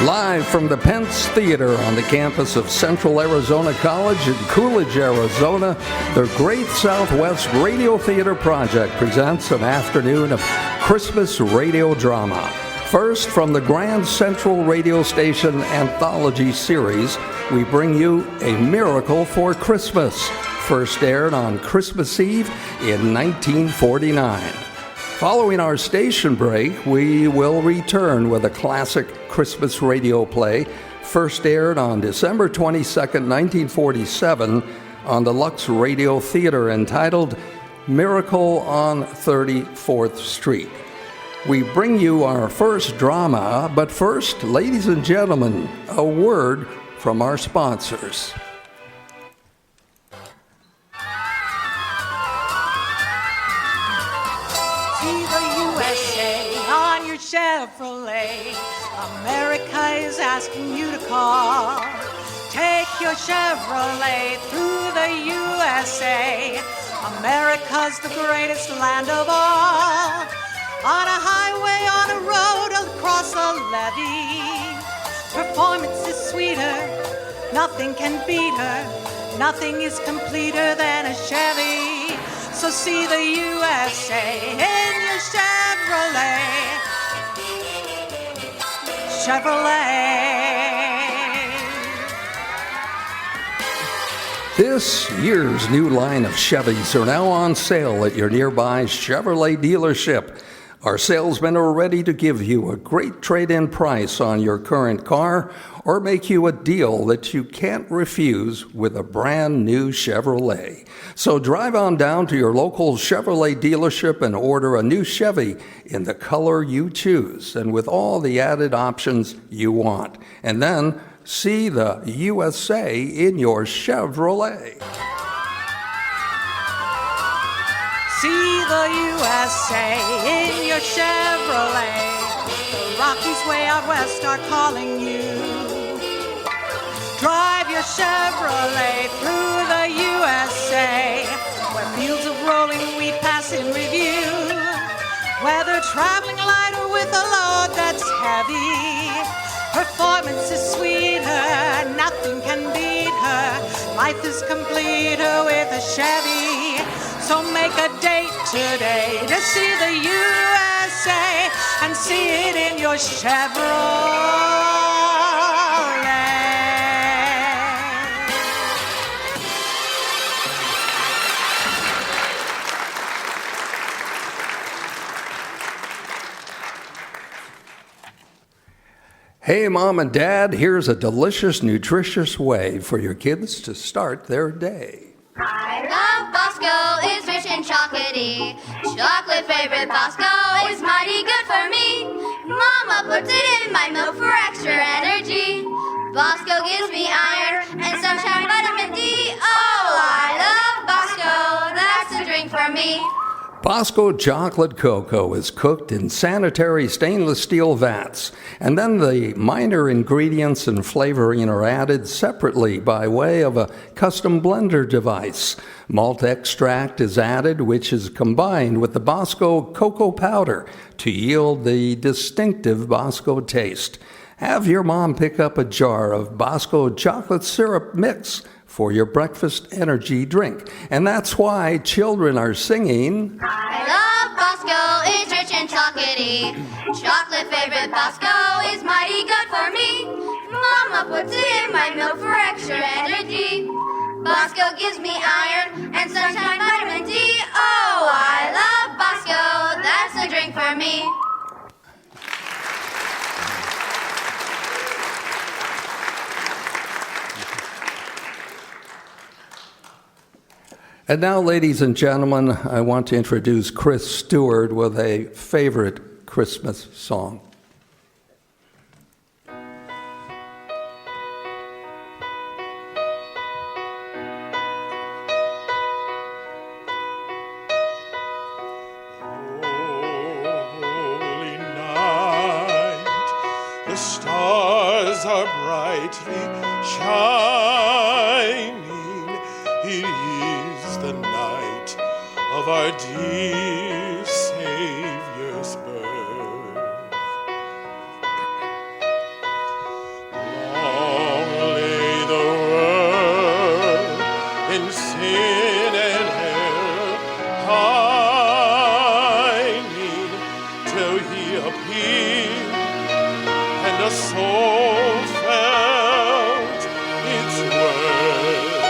Live from the Pence Theater on the campus of Central Arizona College in Coolidge, Arizona, the Great Southwest Radio Theater Project presents an afternoon of Christmas radio drama. First, from the Grand Central Radio Station Anthology Series, we bring you A Miracle for Christmas, first aired on Christmas Eve in 1949. Following our station break, we will return with a classic Christmas radio play, first aired on December 22nd, 1947, on the Lux Radio Theater, entitled Miracle on 34th Street. We bring you our first drama, but first, ladies and gentlemen, a word from our sponsors. See the USA on your Chevrolet. America is asking you to call. Take your Chevrolet through the USA. America's the greatest land of all. On a highway, on a road, across a levee. Performance is sweeter, nothing can beat her. Nothing is completer than a Chevy. So see the USA in your Chevrolet. Chevrolet. This year's new line of Chevys are now on sale at your nearby Chevrolet dealership. Our salesmen are ready to give you a great trade-in price on your current car or make you a deal that you can't refuse with a brand new Chevrolet. So drive on down to your local Chevrolet dealership and order a new Chevy in the color you choose and with all the added options you want. And then see the USA in your Chevrolet. See the USA in your Chevrolet. The Rockies way out west are calling you. Drive your Chevrolet through the USA, where fields of rolling wheat pass in review. Whether traveling light or with a load that's heavy, performance is sweeter, nothing can beat her. Life is completer with a Chevy. So make a date today to see the USA and see it in your Chevrolet. Hey, Mom and Dad, here's a delicious, nutritious way for your kids to start their day. I love Bosco, it's rich and chocolatey. Chocolate favorite Bosco is mighty good for me. Mama puts it in my milk for extra energy. Bosco gives me iron and sunshine vitamin D. Oh, I love Bosco, that's a drink for me. Bosco chocolate cocoa is cooked in sanitary stainless steel vats, and then the minor ingredients and flavoring are added separately by way of a custom blender device. Malt extract is added, which is combined with the Bosco cocoa powder to yield the distinctive Bosco taste. Have your mom pick up a jar of Bosco chocolate syrup mix for your breakfast energy drink. And that's why children are singing, I love Bosco, it's rich and chocolatey. Chocolate favorite Bosco is mighty good for me. Mama puts it in my milk for extra energy. Bosco gives me iron and sunshine vitamin D. Oh, I love Bosco, that's a drink for me. And now, ladies and gentlemen, I want to introduce Chris Stewart with a favorite Christmas song. Holy night, the stars are brightly shining. It is the night of our dear Savior's birth. the soul felt its worth,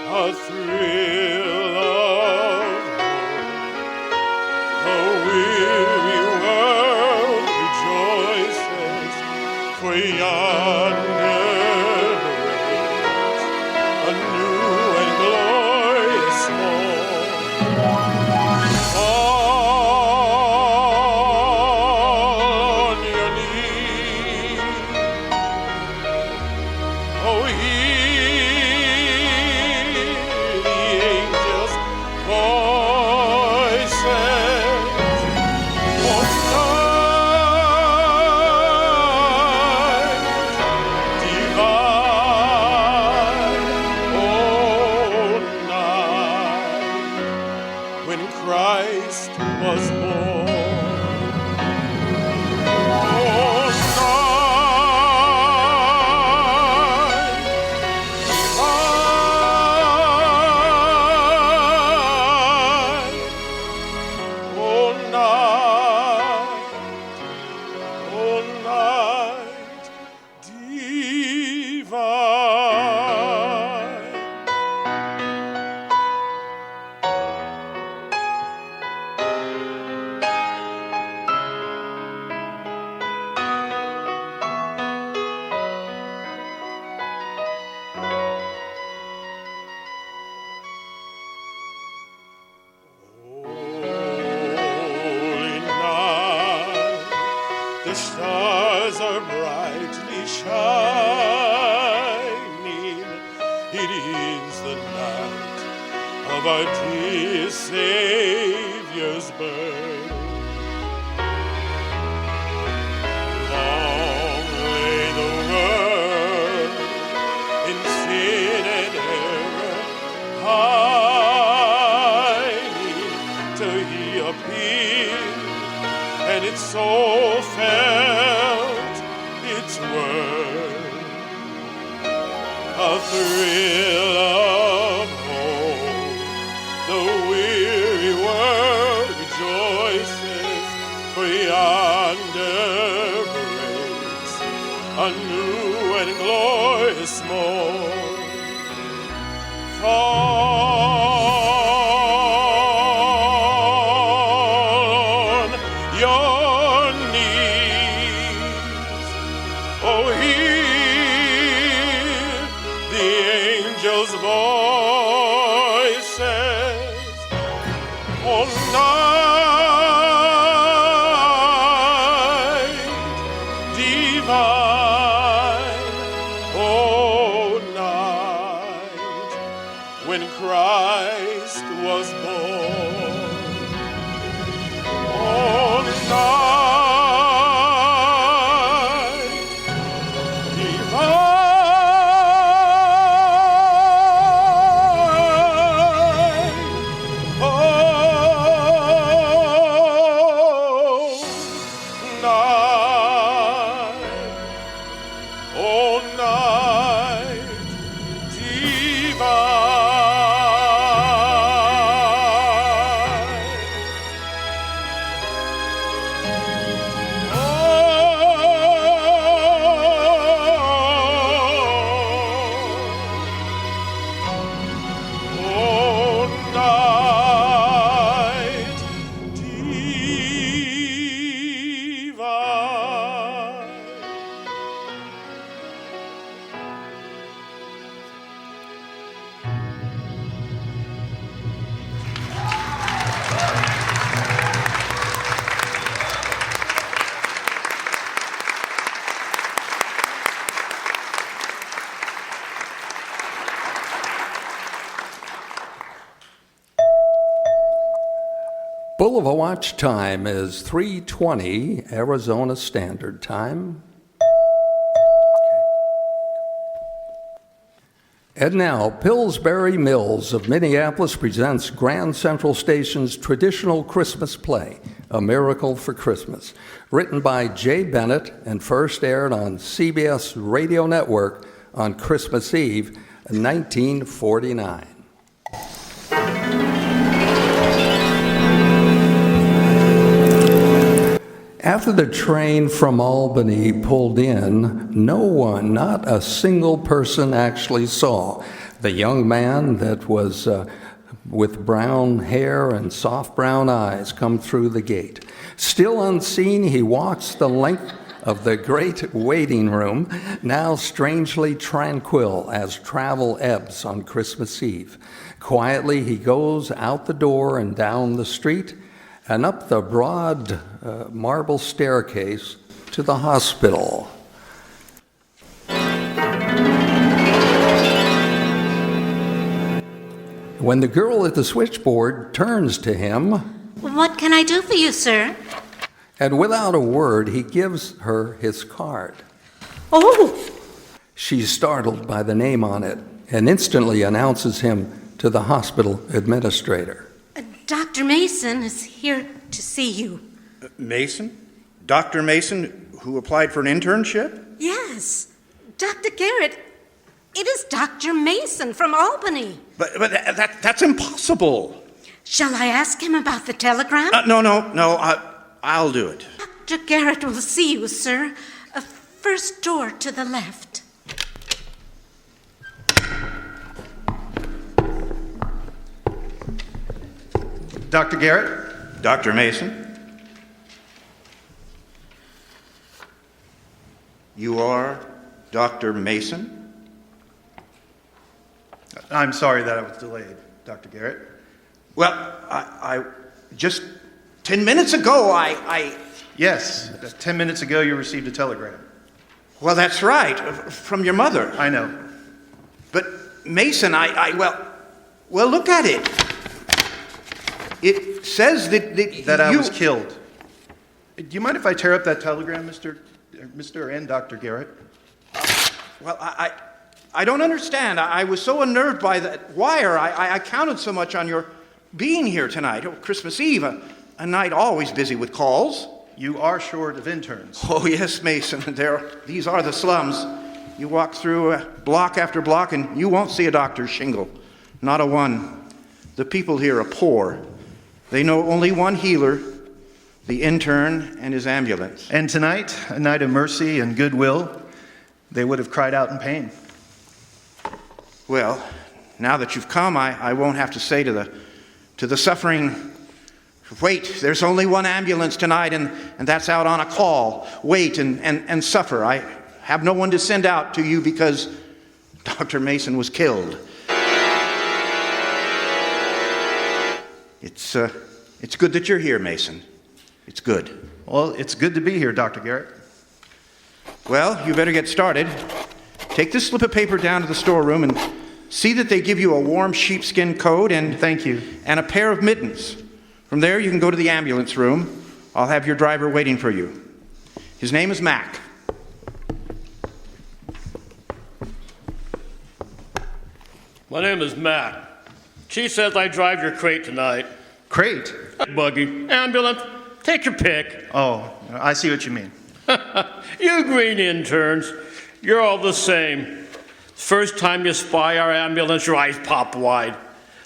a thrill of hope. The weary world rejoices, for yonder waits a new and glorious morn. Fall on your knees, oh, hear the angels' voices. Oh, night divine, oh, night when Christ was born. Oh, night divine. Holy night, the stars are brightly shining. It is the night of our dear Savior's birth. Long lay the world in sin and error, hiding till he appeared, and its soul felt its worth, a thrill of hope. The weary world rejoices, for yonder breaks a new and glorious morn. Fall on your knees, oh, hear the angels' voices. Oh, night divine, oh, night when Christ was born. Oh, night divine, oh, night, oh, night divine. Oh, night divine. Boulevard watch time is 3:20 Arizona Standard Time. And now, Pillsbury Mills of Minneapolis presents Grand Central Station's traditional Christmas play, A Miracle for Christmas, written by Jay Bennett and first aired on CBS Radio Network on Christmas Eve, 1949. After After the train from Albany pulled in, no one, not a single person actually saw the young man that was with brown hair and soft brown eyes come through the gate. Still unseen, he walks the length of the great waiting room, now strangely tranquil as travel ebbs on Christmas Eve. Quietly, he goes out the door and down the street and up the broad marble staircase to the hospital. When the girl at the switchboard turns to him, What can I do for you, sir? and without a word, he gives her his card. Oh, She's startled by the name on it and instantly announces him to the hospital administrator. Dr. Mason is here to see you. Mason? Dr. Mason, who applied for an internship? Yes, Dr. Garrett. It is Dr. Mason from Albany. But that's impossible. Shall I ask him about the telegram? No, I'll do it. Dr. Garrett will see you, sir. First door to the left. Dr. Garrett? Dr. Mason? You are Dr. Mason? I'm sorry that I was delayed, Dr. Garrett. Well, I just 10 minutes ago, I Yes, 10 minutes ago you received a telegram. Well, that's right, from your mother. I know. But Mason, well, look at it. It says that I you... was killed. Do you mind if I tear up that telegram, Mr. and Dr. Garrett? Well, I don't understand. I was so unnerved by that wire. I counted so much on your being here tonight. Oh, Christmas Eve, a night always busy with calls. You are short of interns. Oh, yes, Mason. These are the slums. You walk through block after block and you won't see a doctor's shingle. Not a one. The people here are poor. They know only one healer, the intern and his ambulance. And tonight, a night of mercy and goodwill, they would have cried out in pain. Well, now that you've come, I won't have to say to the suffering, wait, there's only one ambulance tonight, and that's out on a call. Wait and suffer. I have no one to send out to you because Dr. Mason was killed. It's good that you're here, Mason. It's good. Well, it's good to be here, Dr. Garrett. Well, you better get started. Take this slip of paper down to the storeroom and see that they give you a warm sheepskin coat and... Thank you. ...and a pair of mittens. From there, you can go to the ambulance room. I'll have your driver waiting for you. His name is Mac. My name is Matt. Chief says I drive your crate tonight. Crate? Buggy, ambulance, take your pick. Oh, I see what you mean. You green interns, you're all the same. First time you spy our ambulance, your eyes pop wide.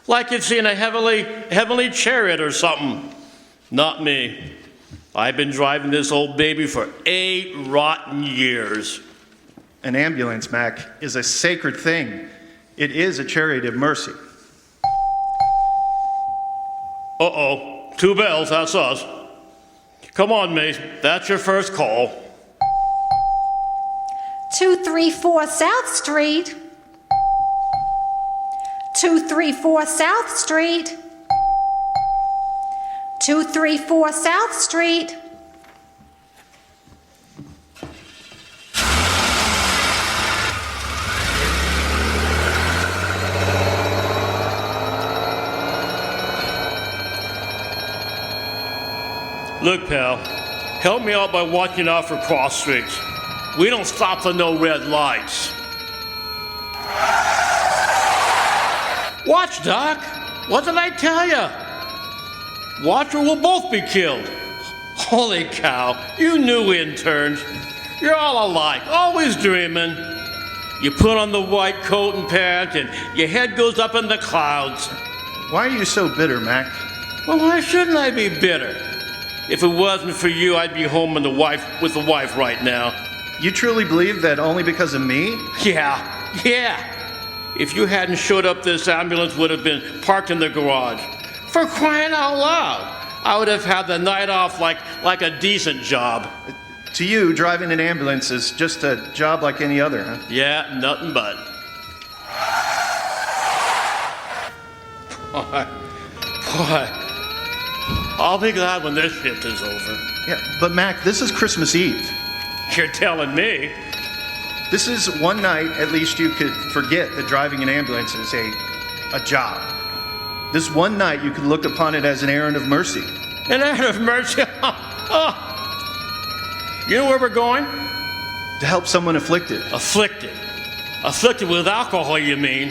Like you've seen a heavenly chariot or something. Not me. I've been driving this old baby for 8 rotten years. An ambulance, Mac, is a sacred thing. It is a chariot of mercy. Uh-oh, 2 bells, that's us. Come on, mate, that's your first call. 234 South Street. 234 South Street. 234 South Street. Look, pal, help me out by watching out for cross streets. We don't stop for no red lights. Watch, Doc. What did I tell you? Watch or we'll both be killed. Holy cow, you new interns. You're all alike, always dreaming. You put on the white coat and pants and your head goes up in the clouds. Why are you so bitter, Mac? Well, why shouldn't I be bitter? If it wasn't for you, I'd be home with the wife right now. You truly believe that only because of me? Yeah. If you hadn't showed up, this ambulance would have been parked in the garage. For crying out loud. I would have had the night off like a decent job. To you, driving an ambulance is just a job like any other, huh? Yeah, nothing but. Boy, I'll be glad when this shift is over. Yeah, but Mac, this is Christmas Eve. You're telling me. This is one night at least you could forget that driving an ambulance is a job. This one night you could look upon it as an errand of mercy. An errand of mercy? Oh. You know where we're going? To help someone afflicted. Afflicted. Afflicted with alcohol, you mean?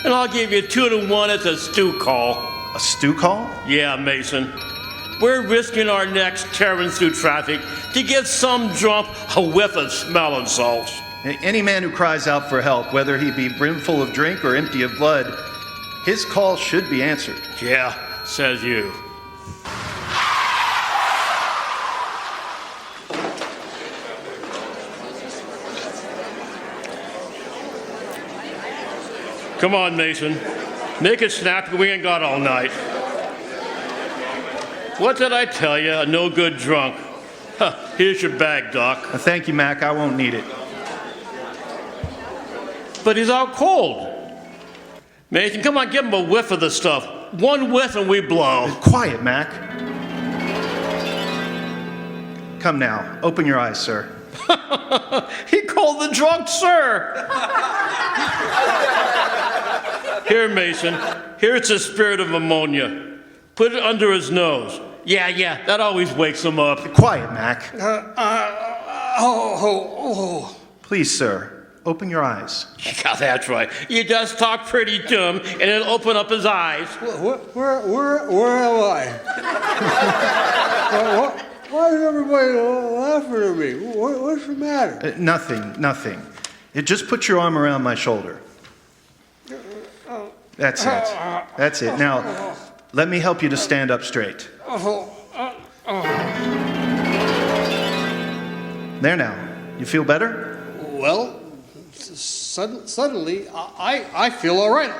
And I'll give you 2 to 1 at the stew call. A stew call? Yeah, Mason. We're risking our necks tearing through traffic to get some drunk a whiff of smelling salts. Any man who cries out for help, whether he be brimful of drink or empty of blood, his call should be answered. Yeah, says you. Come on, Mason. Make it snappy. We ain't got all night. What did I tell you? A no good drunk. Huh, here's your bag, Doc. Thank you, Mac. I won't need it. But he's out cold. Mason, come on, give him a whiff of the stuff. One whiff and we blow. Quiet, Mac. Come now. Open your eyes, sir. He called the drunk sir. Here, Mason. Here's the spirit of ammonia. Put it under his nose. Yeah, that always wakes him up. Quiet, Mac. Please, sir. Open your eyes. Yeah, that's right. You just talk pretty to him, and it'll open up his eyes. Where am I? Why is everybody laughing at me? What's the matter? Nothing. Just put your arm around my shoulder. That's it. Now, let me help you to stand up straight. There now. You feel better? Well, suddenly, I feel all right.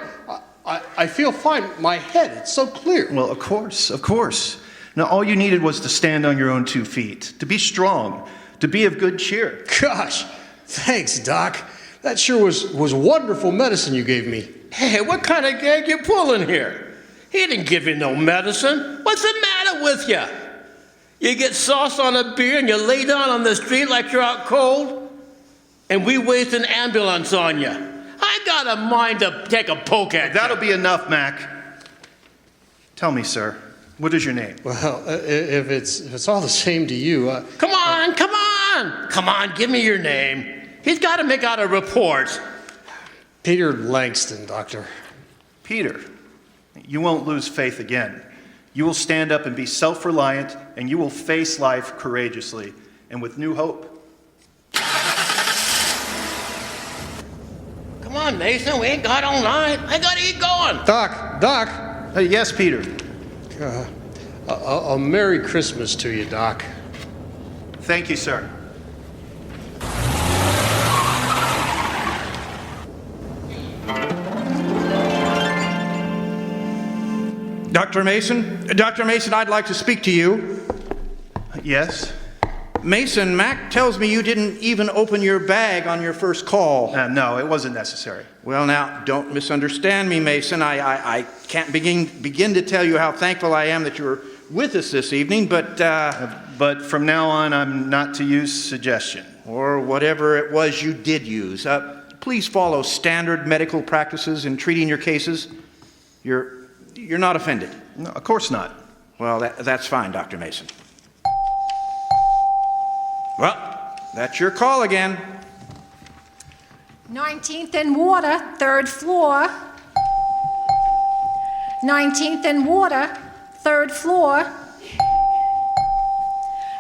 I feel fine. My head, it's so clear. Well, of course. Now, all you needed was to stand on your own 2 feet, to be strong, to be of good cheer. Gosh, thanks, Doc. That sure was wonderful medicine you gave me. Hey, what kind of gag you pulling here? He didn't give you no medicine. What's the matter with you? You get sauce on a beer and you lay down on the street like you're out cold? And we waste an ambulance on you. I got a mind to take a poke at you. That'll be enough, Mac. Tell me, sir, what is your name? Well, if it's all the same to you, Come on, give me your name. He's got to make out a report. Peter Langston, Doctor. Peter, you won't lose faith again. You will stand up and be self-reliant, and you will face life courageously and with new hope. Come on, Mason, we ain't got all night. I got to get going. Doc. Yes, Peter. A Merry Christmas to you, Doc. Thank you, sir. Dr. Mason, I'd like to speak to you. Yes? Mason, Mac tells me you didn't even open your bag on your first call. No, it wasn't necessary. Well, now, don't misunderstand me, Mason. I can't begin to tell you how thankful I am that you were with us this evening, but... But from now on, I'm not to use suggestion. Or whatever it was you did use. Please follow standard medical practices in treating your cases. You're not offended? No, of course not. Well, that's fine, Dr. Mason. Well, that's your call again. 19th and Water, 3rd floor. 19th and Water, 3rd floor.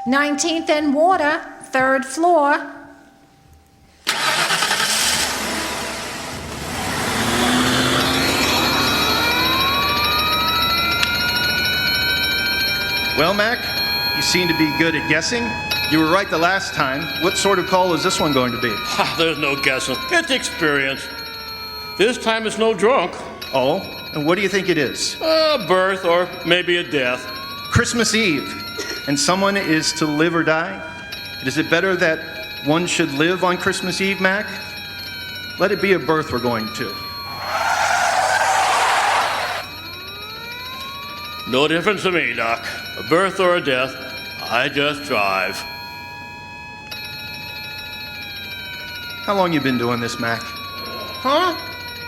19th and Water, 3rd floor. Well, Mac, You seem to be good at guessing. You were right the last time. What sort of call is this one going to be? There's no guessing. It's experience. This time it's no drunk. Oh, and what do you think it is? A birth or maybe a death. Christmas Eve, and someone is to live or die? Is it better that one should live on Christmas Eve, Mac? Let it be a birth we're going to. No difference to me, Doc. A birth or a death, I just drive. How long you been doing this, Mac? Huh?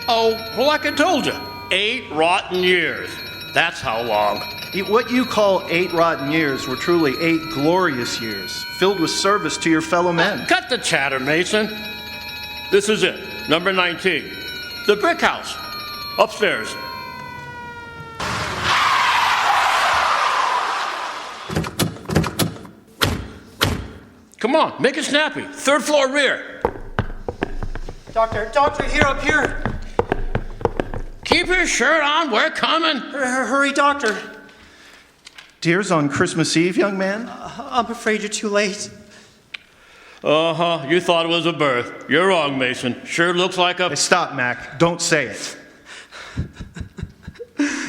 Oh, well, like I told you, 8 rotten years. That's how long. What you call 8 rotten years were truly 8 glorious years, filled with service to your fellow men. Cut the chatter, Mason. This is it, number 19. The brick house, upstairs. Come on, make it snappy. 3rd floor rear. Doctor, here, up here. Keep your shirt on, we're coming. Hurry, doctor. Tears on Christmas Eve, young man? I'm afraid you're too late. Uh-huh, you thought it was a birth. You're wrong, Mason. Sure looks like a... Hey, stop, Mac. Don't say it.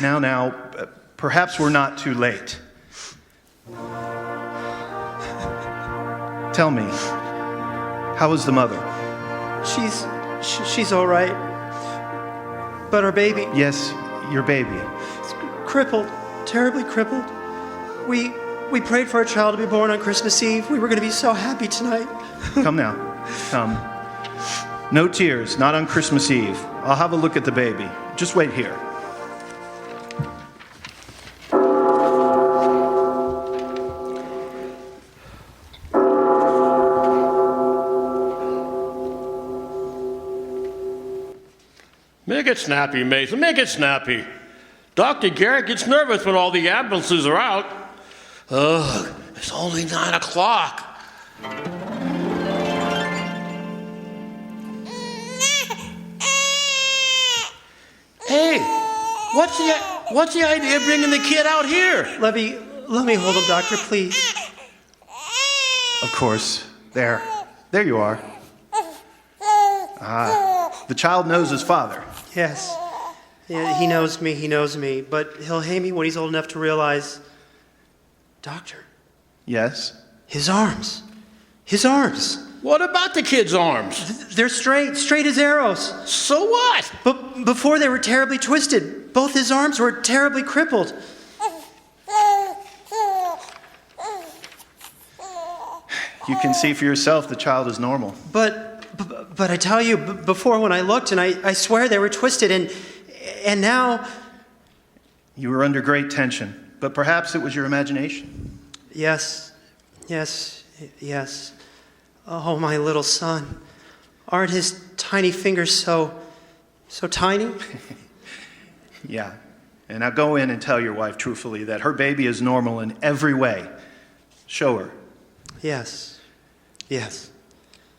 Now, perhaps we're not too late. Tell me, how is the mother? She's all right. But our baby... Yes, your baby. It's crippled, terribly crippled. We prayed for our child to be born on Christmas Eve. We were going to be so happy tonight. Come now, come. No tears, not on Christmas Eve. I'll have a look at the baby. Just wait here. Make it snappy, Mason. Make it snappy. Dr. Garrett gets nervous when all the ambulances are out. Ugh, it's only 9 o'clock. Hey, what's the idea of bringing the kid out here? Let me hold him, doctor, please. Of course. There you are. The child knows his father. Yes. Yeah, he knows me, but he'll hate me when he's old enough to realize... Doctor. Yes? His arms. What about the kid's arms? They're straight as arrows. So what? But before they were terribly twisted. Both his arms were terribly crippled. You can see for yourself the child is normal. But I tell you, before when I looked, and I swear they were twisted, and now... You were under great tension, but perhaps it was your imagination. Yes. Oh, my little son. Aren't his tiny fingers so tiny? Yeah. And now go in and tell your wife truthfully that her baby is normal in every way. Show her. Yes.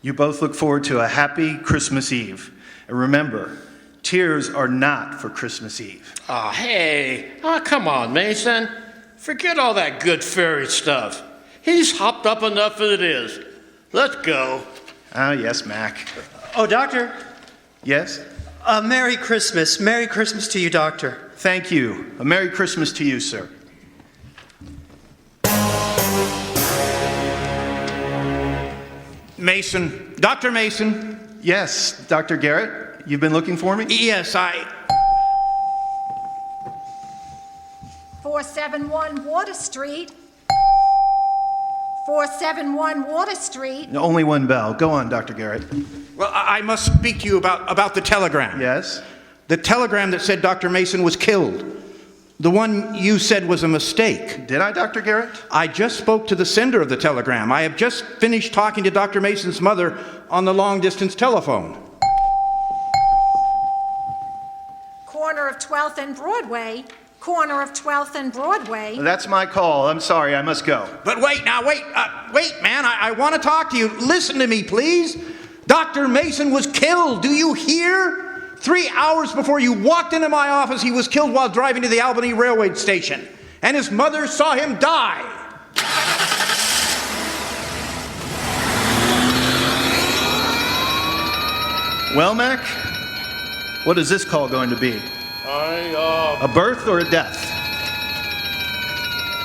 You both look forward to a happy Christmas Eve. And remember, tears are not for Christmas Eve. Oh, hey. Oh, come on, Mason. Forget all that good fairy stuff. He's hopped up enough as it is. Let's go. Ah, yes, Mac. Oh, doctor. Yes? Merry Christmas. Merry Christmas to you, doctor. Thank you. A Merry Christmas to you, sir. Mason. Dr. Mason. Yes, Dr. Garrett. You've been looking for me? Yes, 471 Water Street. 471 Water Street. Only one bell. Go on, Dr. Garrett. Well, I must speak to you about the telegram. Yes? The telegram that said Dr. Mason was killed. The one you said was a mistake. Did I, Dr. Garrett? I just spoke to the sender of the telegram. I have just finished talking to Dr. Mason's mother on the long-distance telephone. Corner of 12th and Broadway. Corner of 12th and Broadway. That's my call. I'm sorry. I must go. But wait, man. I want to talk to you. Listen to me, please. Dr. Mason was killed. Do you hear? 3 hours before you walked into my office, he was killed while driving to the Albany railway station. And his mother saw him die. Well, Mac, what is this call going to be? A birth or a death?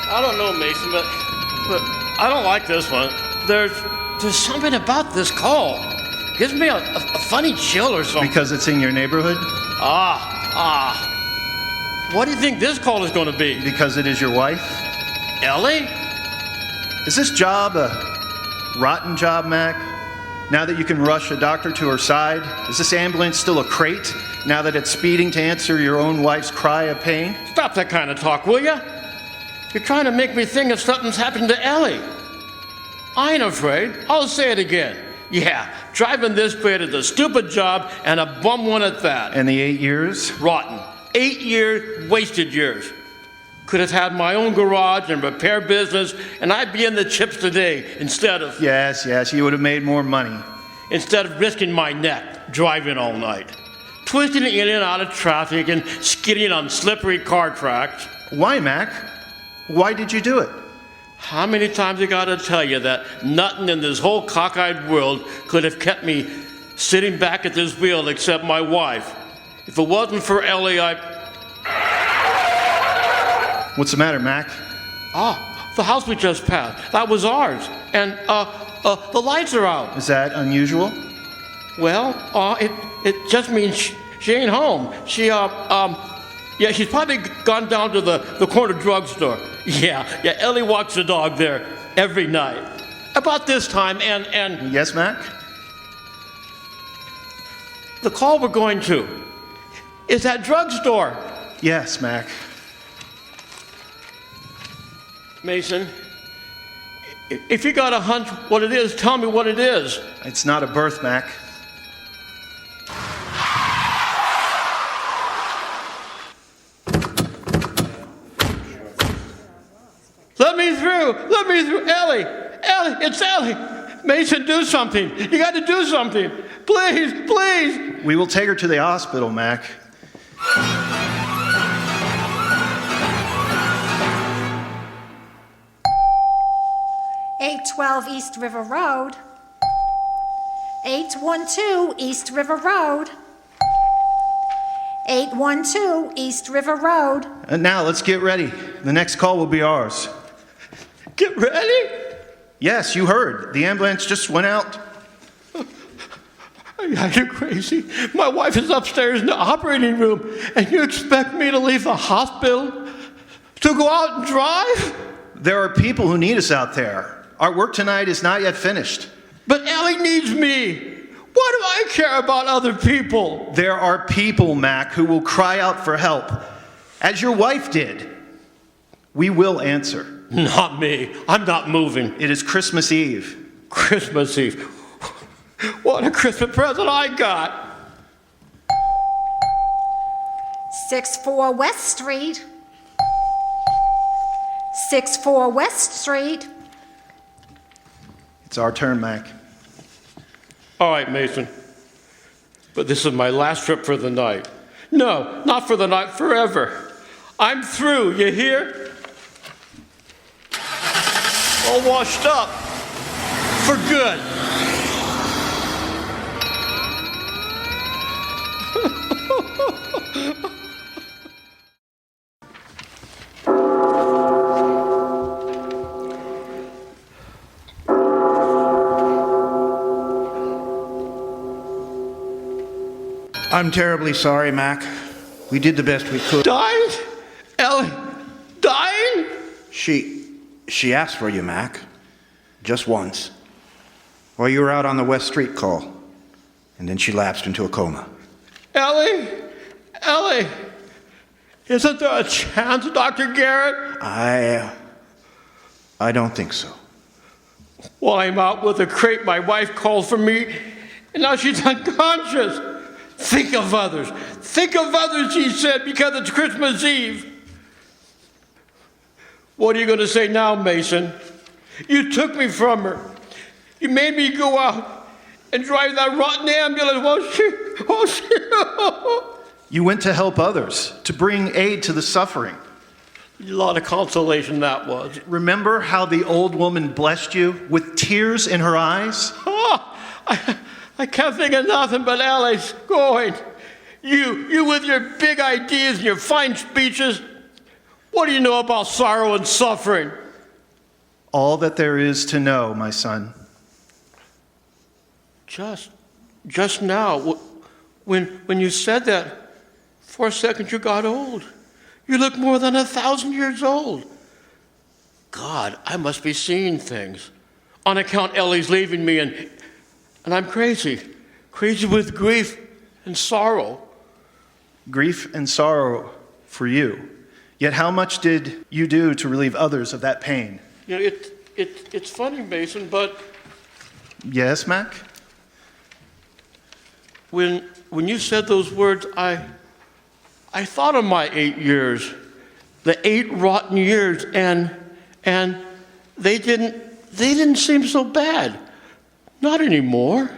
I don't know, Mason, but I don't like this one. There's something about this call. Gives me a funny chill or something. Because it's in your neighborhood? What do you think this call is going to be? Because it is your wife? Ellie? Is this job a rotten job, Mac? Now that you can rush a doctor to her side? Is this ambulance still a crate? Now that it's speeding to answer your own wife's cry of pain? Stop that kind of talk, will you? You're trying to make me think if something's happened to Ellie. I ain't afraid. I'll say it again. Yeah, driving this crate is a stupid job and a bum one at that. And the 8 years? Rotten. 8 years, wasted years. Could have had my own garage and repair business, and I'd be in the chips today instead of... Yes, you would have made more money. Instead of risking my neck driving all night. Twisting in and out of traffic and skidding on slippery car tracks. Why, Mac? Why did you do it? How many times I gotta tell you that nothing in this whole cockeyed world could have kept me sitting back at this wheel except my wife. If it wasn't for Ellie, What's the matter, Mac? The house we just passed. That was ours. And, the lights are out. Is that unusual? Well, it just means she ain't home. She's probably gone down to the corner drugstore. Yeah, Ellie walks the dog there every night. About this time, and... Yes, Mac? The call we're going to is that drugstore. Yes, Mac. Mason, if you got a hunch what it is, tell me what it is. It's not a birth, Mac. Let me through, Ellie, it's Ellie. Mason, do something. You got to do something. Please. We will take her to the hospital, Mac. 812 East River Road. 812 East River Road. 812 East River Road. And now let's get ready. The next call will be ours. Get ready? Yes, you heard. The ambulance just went out. You're crazy. My wife is upstairs in the operating room, and you expect me to leave the hospital to go out and drive? There are people who need us out there. Our work tonight is not yet finished. But Ellie needs me. Why do I care about other people? There are people, Mac, who will cry out for help, as your wife did. We will answer. Not me. I'm not moving. It is Christmas Eve. Christmas Eve. What a Christmas present I got. 64 West Street. 64 West Street. It's our turn, Mac. All right, Mason. But this is my last trip for the night. No, not for the night, forever. I'm through, you hear? All washed up. For good. I'm terribly sorry, Mac. We did the best we could. Dying? Ellie, dying? She asked for you, Mac. Just once. While you were out on the West Street call. And then she lapsed into a coma. Ellie, isn't there a chance, Dr. Garrett? I don't think so. Well, I'm out with a crate my wife called for me, and now she's unconscious. Think of others, she said, because it's Christmas Eve. What are you going to say now, Mason? You took me from her. You made me go out and drive that rotten ambulance, won't you? You went to help others, to bring aid to the suffering. A lot of consolation that was. Remember how the old woman blessed you with tears in her eyes? Oh, I can't think of nothing but Ellie's going. You with your big ideas and your fine speeches, what do you know about sorrow and suffering? All that there is to know, my son. Just now, when you said that, for a second you got old. You look more than 1,000 years old. God, I must be seeing things. On account Ellie's leaving me, and I'm crazy with grief and sorrow. Grief and sorrow for you. Yet how much did you do to relieve others of that pain? You know, it's funny, Mason, but Yes, Mac? when you said those words, I thought of my 8 years, the 8 rotten years, and they didn't seem so bad. Not anymore.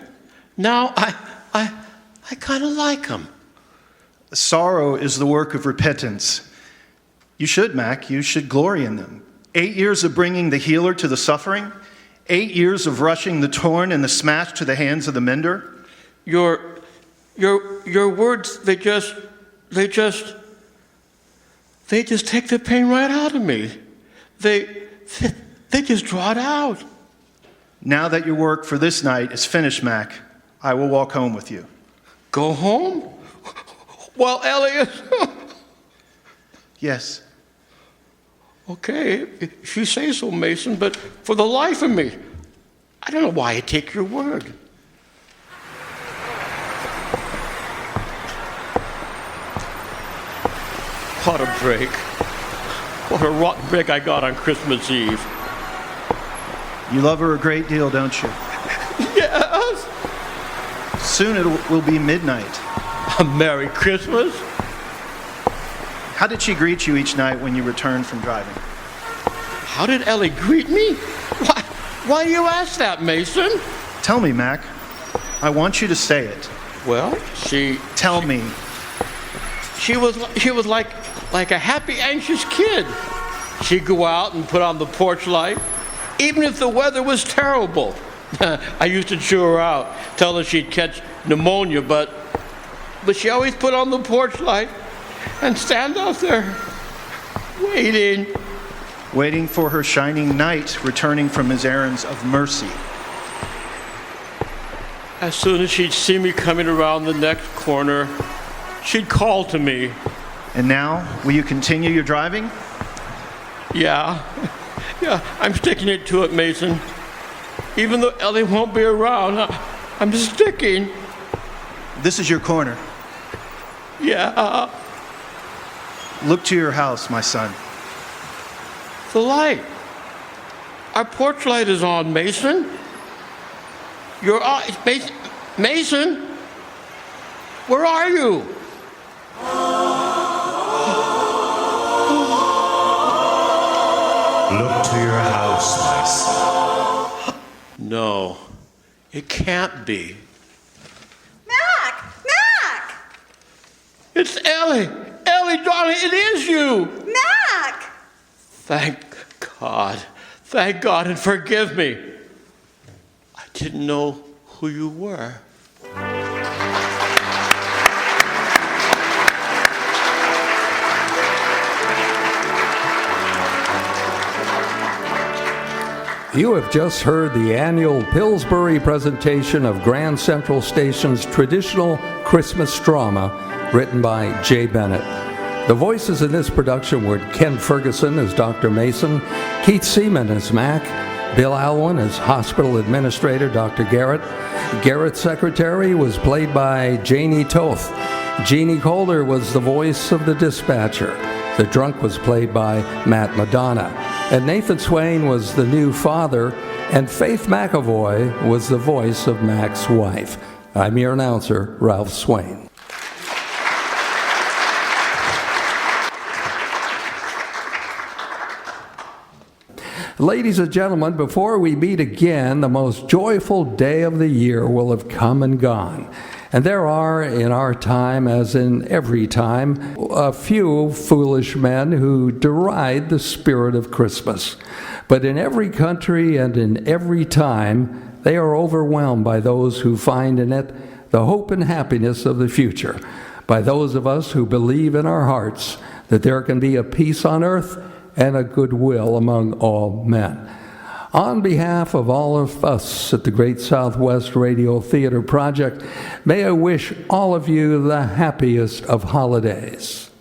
Now I kind of like them. Sorrow is the work of repentance. You should, Mac. You should glory in them. 8 years of bringing the healer to the suffering. 8 years of rushing the torn and the smashed to the hands of the mender. Your words, they just take the pain right out of me. They just draw it out. Now that your work for this night is finished, Mac, I will walk home with you. Go home? Well, Elliot. Yes. Okay, if you say so, Mason, but for the life of me, I don't know why I take your word. What a break. What a rotten break I got on Christmas Eve. You love her a great deal, don't you? Yes. Soon it will be midnight. A Merry Christmas. How did she greet you each night when you returned from driving? How did Ellie greet me? Why do you ask that, Mason? Tell me, Mac. I want you to say it. Well, Tell me. She was like a happy, anxious kid. She'd go out and put on the porch light, even if the weather was terrible. I used to chew her out, tell her she'd catch pneumonia, but she always put on the porch light and stand out there, waiting. Waiting for her shining knight returning from his errands of mercy. As soon as she'd see me coming around the next corner, she'd call to me. And now, will you continue your driving? Yeah, I'm sticking it to it, Mason. Even though Ellie won't be around, I'm sticking. This is your corner. Yeah. Look to your house, my son. The light. Our porch light is on, Mason. Your eyes, Mason? Where are you? Look to your house, my son. No, it can't be. Mac! It's Ellie! Ellie, darling, it is you! Mac! Thank God. Thank God, and forgive me. I didn't know who you were. You have just heard the annual Pillsbury presentation of Grand Central Station's traditional Christmas drama, written by Jay Bennett. The voices in this production were Ken Ferguson as Dr. Mason, Keith Seaman as Mac, Bill Alwyn as Hospital Administrator Dr. Garrett. Garrett's secretary was played by Janie Toth. Jeannie Calder was the voice of the dispatcher. The drunk was played by Matt Madonna. And Nathan Swain was the new father, and Faith McAvoy was the voice of Mac's wife. I'm your announcer, Ralph Swain. Ladies and gentlemen, before we meet again, the most joyful day of the year will have come and gone. And there are, in our time, as in every time, a few foolish men who deride the spirit of Christmas. But in every country and in every time, they are overwhelmed by those who find in it the hope and happiness of the future, by those of us who believe in our hearts that there can be a peace on earth and a goodwill among all men. On behalf of all of us at the Great Southwest Radio Theater Project, may I wish all of you the happiest of holidays.